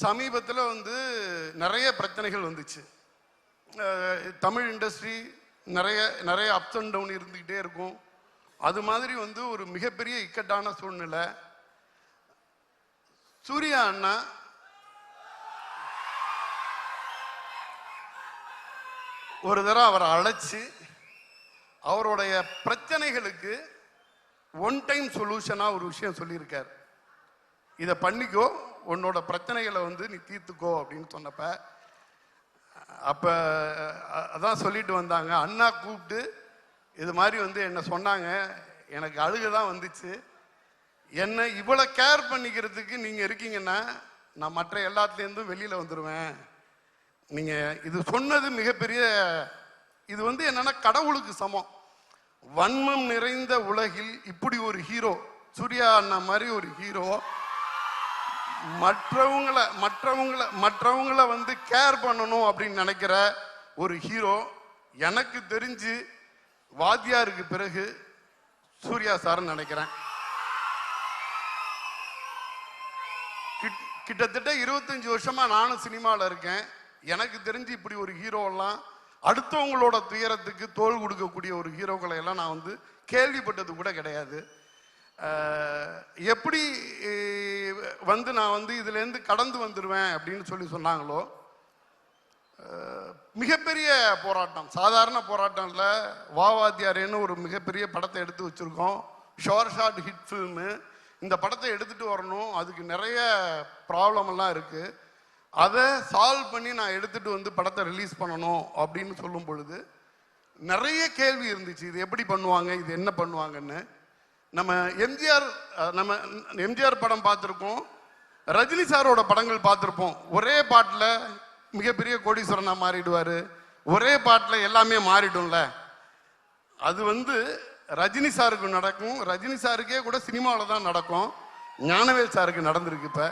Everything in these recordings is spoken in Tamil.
சமீபத்தில் நிறைய பிரச்சனைகள் வந்துச்சு. தமிழ் இண்டஸ்ட்ரி நிறைய அப்ஸ் அண்ட் டவுன் இருந்துக்கிட்டே இருக்கும். அது மாதிரி ஒரு மிகப்பெரிய இக்கட்டான சூழ்நிலை. சூர்யா அண்ணா ஒரு தடவை அவரை அழைச்சி அவருடைய பிரச்சனைகளுக்கு ஒன் டைம் சொல்யூஷனா ஒரு விஷயம் சொல்லியிருக்கார். இதை பண்ணிக்கோ, உன்னோட பிரச்சனைகளை நீ தீர்த்துக்கோ அப்படின்னு சொன்னப்ப அப்ப அதான் சொல்லிட்டு வந்தாங்க. அண்ணா கூப்பிட்டு இது மாதிரி என்ன சொன்னாங்க. எனக்கு அழுகதான் வந்துச்சு. என்ன இவ்வளவு கேர் பண்ணிக்கிறதுக்கு நீங்க இருக்கீங்கன்னா நான் மற்ற எல்லாத்துலேருந்தும் வெளியில வந்துடுவேன். நீங்க இது சொன்னது மிகப்பெரிய இது என்னன்னா கடவுளுக்கு சமம். வன்மம் நிறைந்த உலகில் இப்படி ஒரு ஹீரோ, சூர்யா அண்ணா மாதிரி ஒரு ஹீரோ மற்றவங்கள கேர் பண்ணணும் அப்படின்னு நினைக்கிற ஒரு ஹீரோ எனக்கு தெரிஞ்சு வாத்தியாருக்கு பிறகு சூர்யா சார்ன்னு நினைக்கிறேன். கிட்டத்தட்ட 25 வருஷமா நானும் சினிமாவில் இருக்கேன். எனக்கு தெரிஞ்சு இப்படி ஒரு ஹீரோலாம் அடுத்தவங்களோட துயரத்துக்கு தோல் கொடுக்கக்கூடிய ஒரு ஹீரோக்களை எல்லாம் நான் கேள்விப்பட்டது கூட கிடையாது. எப்படி நான் இதுலேருந்து கடந்து வந்துடுவேன் அப்படின்னு சொன்னாங்களோ, மிகப்பெரிய போராட்டம், சாதாரண போராட்டம் இல்லை. வாத்தியாரேன்னு ஒரு மிகப்பெரிய படத்தை எடுத்து வச்சுருக்கோம். Short hit film. இந்த படத்தை எடுத்துகிட்டு வரணும். அதுக்கு நிறைய ப்ராப்ளம் எல்லாம் இருக்குது. அதை சால்வ் பண்ணி நான் எடுத்துகிட்டு படத்தை ரிலீஸ் பண்ணணும் அப்படின்னு சொல்லும் பொழுது நிறைய கேள்வி இருந்துச்சு. இது எப்படி பண்ணுவாங்க, இது என்ன பண்ணுவாங்கன்னு. நம்ம எம்ஜிஆர் படம் பார்த்துருக்கோம், ரஜினி சாரோட படங்கள் பார்த்துருப்போம். ஒரே பாட்டில் மிகப்பெரிய கோடீஸ்வரனா மாறிடுவார், ஒரே பாட்டில் எல்லாமே மாறிடும்ல. அது ரஜினி சாருக்கு நடக்கும். ரஜினி சாருக்கே கூட சினிமாவில் தான் நடக்கும். ஞானவேல் சாருக்கு நடந்திருக்கு. இப்போ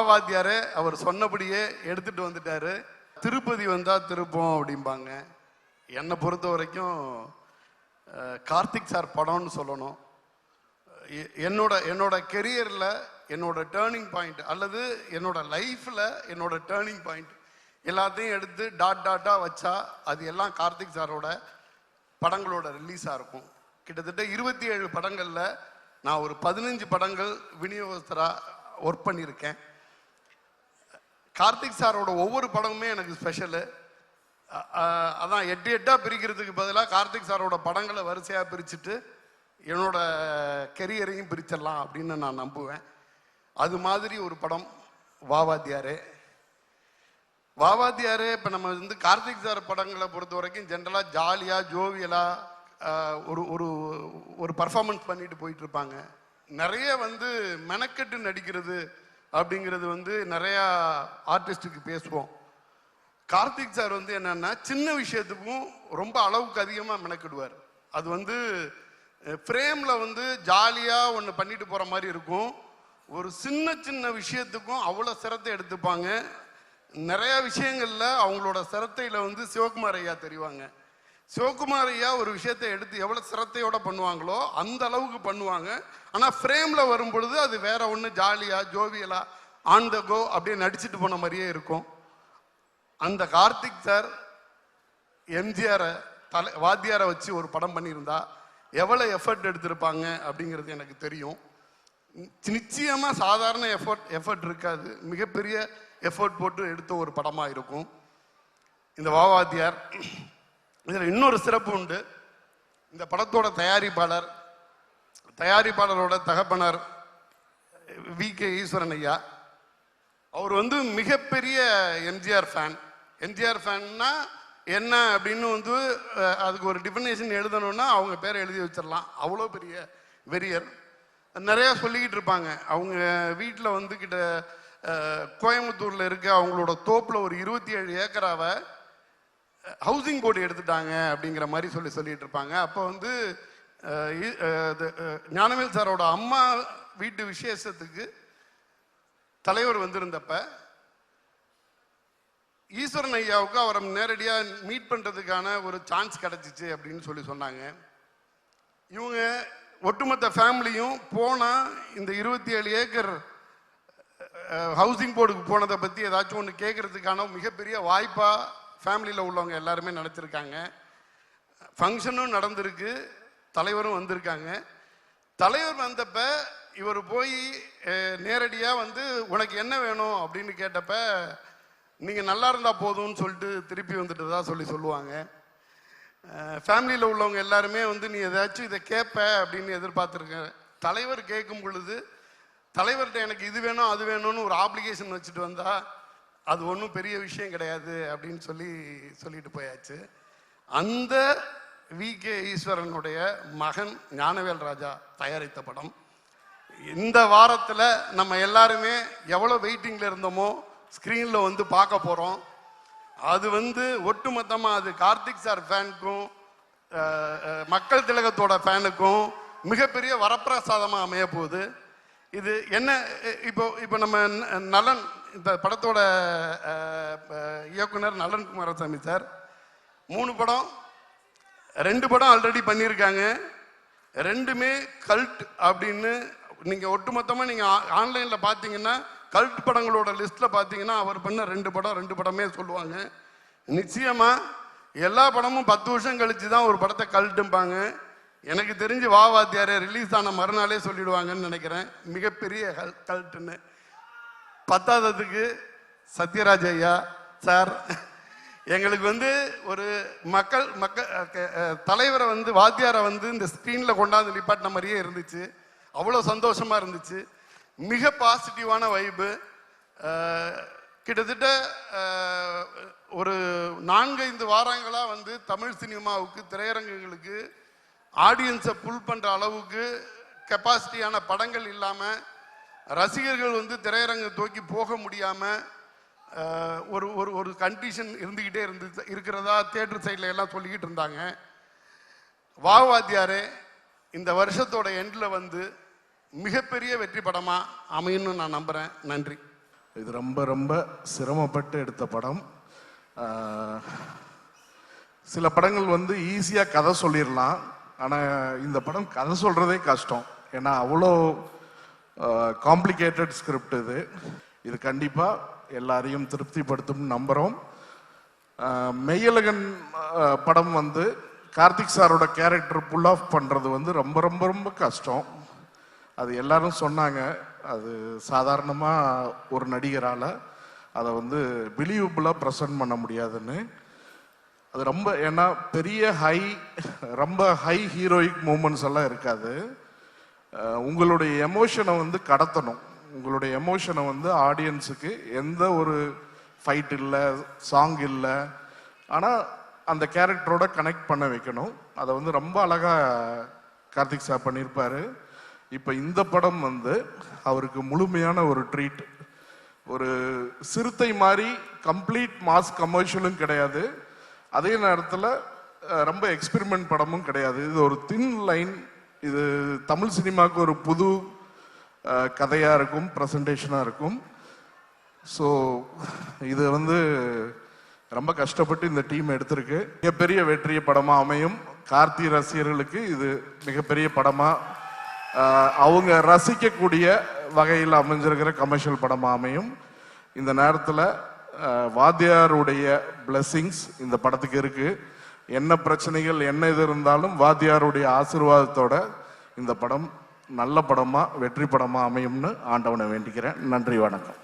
வாத்தியாரே அவர் சொன்னபடியே எடுத்துட்டு வந்துட்டாரு. திருப்பதி வந்தா திருப்போம் அப்படிம்பாங்க. என்னை பொறுத்த வரைக்கும் கார்த்திக் சார் படம்னு சொல்லணும். என்னோட கெரியரில் என்னோட டேர்னிங் பாயிண்ட் அல்லது என்னோட லைஃப்பில் என்னோட டேர்னிங் பாயிண்ட் எல்லாத்தையும் எடுத்து டாட்டா வச்சா அது எல்லாம் கார்த்திக் சாரோட படங்களோட ரிலீஸாக இருக்கும். கிட்டத்தட்ட 27 படங்களில் நான் ஒரு 15 படங்கள் விநியோகஸ்தராக ஒர்க் பண்ணியிருக்கேன். கார்த்திக் சாரோட ஒவ்வொரு படமுமே எனக்கு ஸ்பெஷலு. அதான் 8 பிரிக்கிறதுக்கு பதிலாக கார்த்திக் சாரோட படங்களை வரிசையாக பிரிச்சுட்டு என்னோட கெரியரையும் பிரிச்சிடலாம் அப்படின்னு நான் நம்புவேன். அது மாதிரி ஒரு படம் வாத்தியாரே. இப்போ நம்ம கார்த்திக் சார் படங்களை பொறுத்த வரைக்கும் ஜென்ரலாக ஜாலியாக ஜோவியலாக ஒரு பர்ஃபார்மன்ஸ் பண்ணிட்டு போயிட்டு இருப்பாங்க. நிறைய மெனக்கெட்டு நடிக்கிறது அப்படிங்கிறது நிறையா ஆர்டிஸ்டுக்கு பேசுவோம். கார்த்திக் சார் என்னன்னா சின்ன விஷயத்துக்கும் ரொம்ப அளவுக்கு அதிகமாக மெனக்கிடுவார். அது ஃப்ரேமில் ஜாலியாக ஒன்று பண்ணிட்டு போகிற மாதிரி இருக்கும். ஒரு சின்ன விஷயத்துக்கும் அவ்வளோ சிரத்தை எடுத்துப்பாங்க. நிறையா விஷயங்களில் அவங்களோட சிரத்தையில் சிவகுமார் ஐயா தெரிவாங்க. சிவகுமார் ஐயா ஒரு விஷயத்தை எடுத்து எவ்வளோ சிரத்தையோட பண்ணுவாங்களோ அந்த அளவுக்கு பண்ணுவாங்க. ஆனால் ஃப்ரேமில் வரும் பொழுது அது வேற ஒன்று ஜாலியாக ஜோவியலாக ஆன் த கோ அப்படியே நடிச்சுட்டு போன மாதிரியே இருக்கும். அந்த கார்த்திக் சார் எம்ஜிஆரை வாத்தியாரை வச்சு ஒரு படம் பண்ணியிருந்தா எவ்வளோ எஃபர்ட் எடுத்திருப்பாங்க அப்படிங்கிறது எனக்கு தெரியும். நிச்சயமாக சாதாரண எஃபர்ட் இருக்காது, மிகப்பெரிய எஃபர்ட் போட்டு எடுத்த ஒரு படமாக இருக்கும் இந்த வாத்தியார். இதில் இன்னொரு சிறப்பு உண்டு. இந்த படத்தோட தயாரிப்பாளரோட தகப்பனர் VK ஈஸ்வரன் ஐயா. அவர் மிகப்பெரிய எம்ஜிஆர் ஃபேன். எம்ஜிஆர் ஃபேன்னா என்ன அப்படின்னு அதுக்கு ஒரு டிஃபினேஷன் எழுதணும்னா அவங்க பேரை எழுதி வச்சிடலாம். அவ்வளோ பெரிய வெறியர். நிறையா சொல்லிக்கிட்டு இருப்பாங்க. அவங்க வீட்டில் கிட்ட கோயம்புத்தூரில் இருக்க அவங்களோட தோப்பில் ஒரு 27 ஏக்கராவை ஹவுசிங் போர்டு எடுத்துட்டாங்க அப்படிங்கிற மாதிரி சொல்லிட்டு இருப்பாங்க. அப்போ ஞானவேல் சாரோட அம்மா வீட்டு விசேஷத்துக்கு தலைவர் வந்திருந்தப்ப ஈஸ்வரன் ஐயாவுக்கு அவரை நேரடியாக மீட் பண்ணுறதுக்கான ஒரு சான்ஸ் கிடச்சிச்சு அப்படின்னு சொன்னாங்க. இவங்க ஒட்டுமொத்த ஃபேமிலியும் போனால் இந்த 27 ஏக்கர் ஹவுசிங் போர்டுக்கு போனதை பற்றி ஏதாச்சும் ஒன்று கேட்குறதுக்கான மிகப்பெரிய வாய்ப்பாக ஃபேமிலியில் உள்ளவங்க எல்லாருமே நினச்சிருக்காங்க. ஃபங்க்ஷனும் நடந்திருக்கு, தலைவரும் வந்திருக்காங்க. தலைவர் வந்தப்ப இவர் போய் நேரடியாக வந்து உனக்கு என்ன வேணும் அப்படின்னு கேட்டப்ப நீங்கள் நல்லா இருந்தால் போதும்னு சொல்லிட்டு திருப்பி வந்துட்டு தான் சொல்லுவாங்க. ஃபேமிலியில் உள்ளவங்க எல்லாருமே வந்து நீ ஏதாச்சும் இதை கேட்ப அப்படின்னு எதிர்பார்த்துருக்கேன். தலைவர் கேட்கும் பொழுது தலைவர்கிட்ட எனக்கு இது வேணும் அது வேணும்னு ஒரு ஆப்ளிகேஷன் வச்சுட்டு வந்தா அது ஒன்றும் பெரிய விஷயம் கிடையாது அப்படின்னு சொல்லிட்டு போயாச்சு. அந்த வி.கே. ஈஸ்வரனுடைய மகன் ஞானவேல் ராஜா தயாரித்த படம் இந்த வாரத்தில் நம்ம எல்லாருமே எவ்வளோ வெயிட்டிங்கில் இருந்தோமோ ஸ்க்ரீனில் வந்து பார்க்க போகிறோம். அது வந்து ஒட்டுமொத்தமாக அது கார்த்திக் சார் ஃபேனுக்கும் மக்கள் திலகத்தோட ஃபேனுக்கும் மிகப்பெரிய வரப்பிரசாதமாக அமைய போகுது. இது என்ன இப்போ நம்ம நலன் இந்த படத்தோட இயக்குனர் நலன் குமாரசாமி சார் 3 படம் 2 படம் ஆல்ரெடி பண்ணியிருக்காங்க. 2மே கல்ட் அப்படின்னு நீங்கள் ஒட்டுமொத்தமாக நீங்கள் ஆன்லைனில் பார்த்தீங்கன்னா கல்ட் படங்களோட லிஸ்ட்டில் பார்த்தீங்கன்னா அவர் பண்ண 2 படமே சொல்லுவாங்க. நிச்சயமாக எல்லா படமும் 10 வருஷம் கழித்து தான் ஒரு படத்தை கல்ட்டும்பாங்க. எனக்கு தெரிஞ்சு வாத்தியாரே ரிலீஸ் ஆன மறுநாளே சொல்லிடுவாங்கன்னு நினைக்கிறேன் மிகப்பெரிய கல்ட்டுன்னு. 10ஆவதுக்கு சத்யராஜ் ஐயா சார் எங்களுக்கு வந்து ஒரு மக்கள் தலைவரை வந்து வாத்தியாரை வந்து இந்த ஸ்க்ரீனில் கொண்டாந்து நிப்பாட்டின மாதிரியே இருந்துச்சு. அவ்வளோ சந்தோஷமாக இருந்துச்சு. மிக பாசிட்டிவான வைப்பு. கிட்டத்தட்ட ஒரு 4-5 வாரங்களாக வந்து தமிழ் சினிமாவுக்கு திரையரங்குகளுக்கு ஆடியன்ஸை புல் பண்ணுற அளவுக்கு கெப்பாசிட்டியான படங்கள் இல்லாமல் ரசிகர்கள் வந்து திரையரங்கு தூக்கி போக முடியாமல் ஒரு ஒரு ஒரு கண்டிஷன் இருந்துக்கிட்டே இருக்கிறதா தியேட்டர் சைடில் எல்லாம் சொல்லிக்கிட்டு இருந்தாங்க. வாத்தியாரே இந்த வருஷத்தோட எண்டில் வந்து மிகப்பெரிய வெற்றி படமாக அமையும்னு நான் நம்புகிறேன். நன்றி. இது ரொம்ப ரொம்ப சிரமப்பட்டு எடுத்த படம். சில படங்கள் வந்து ஈஸியாக கதை சொல்லிடலாம், ஆனால் இந்த படம் கதை சொல்கிறதே கஷ்டம். ஏன்னா அவ்வளோ காம்ப்ளிகேட்டட் ஸ்கிரிப்ட் இது கண்டிப்பாக எல்லாரையும் திருப்திப்படுத்தும் நம்புகிறோம். மெய்யழகன் படம் வந்து கார்த்திக் சாரோட கேரக்டர் புல் ஆஃப் பண்ணுறது வந்து ரொம்ப ரொம்ப ரொம்ப கஷ்டம். அது எல்லாரும் சொன்னாங்க. அது சாதாரணமாக ஒரு நடிகரால் அதை வந்து பிலீவபுளாக ப்ரெசன்ட் பண்ண முடியாதுன்னு. அது ரொம்ப ஏன்னா பெரிய ரொம்ப ஹை ஹீரோயிக் மூமெண்ட்ஸ் எல்லாம் இருக்காது. உங்களுடைய எமோஷனை வந்து கடத்தணும். உங்களுடைய எமோஷனை வந்து ஆடியன்ஸுக்கு எந்த ஒரு ஃபைட் இல்லை, சாங் இல்லை, ஆனால் அந்த கேரக்டரோட கனெக்ட் பண்ண வைக்கணும். அதை வந்து ரொம்ப அழகாக கார்த்திக் சார் பண்ணியிருப்பார். இப்போ இந்த படம் வந்து அவருக்கு முழுமையான ஒரு ட்ரீட். ஒரு சிறுத்தை மாதிரி கம்ப்ளீட் மாஸ் கமர்ஷியலும் கிடையாது, அதே நேரத்தில் ரொம்ப எக்ஸ்பெரிமெண்ட் படமும் கிடையாது. இது ஒரு தின் லைன். இது தமிழ் சினிமாவுக்கு ஒரு புது கதையாக இருக்கும், ப்ரெசன்டேஷனாக இருக்கும். ஸோ இது வந்து ரொம்ப கஷ்டப்பட்டு இந்த டீம் எடுத்திருக்கு. மிகப்பெரிய வெற்றிய படமாக அமையும். கார்த்தி ரசிகர்களுக்கு இது மிகப்பெரிய படமாக அவங்க ரசிக்கக்கூடிய வகையில் அமைஞ்சிருக்கிற கமர்ஷியல் படமாக அமையும். இந்த நேரத்தில் வாத்தியாருடைய பிளெஸ்ஸிங்ஸ் இந்த படத்துக்கு இருக்கு. என்ன பிரச்சனைகள் என்ன இது இருந்தாலும் வாத்தியாருடைய ஆசீர்வாதத்தோட இந்த படம் நல்ல படமாக வெற்றி படமாக அமையும்னு ஆண்டவனை வேண்டிக்கிறேன். நன்றி, வணக்கம்.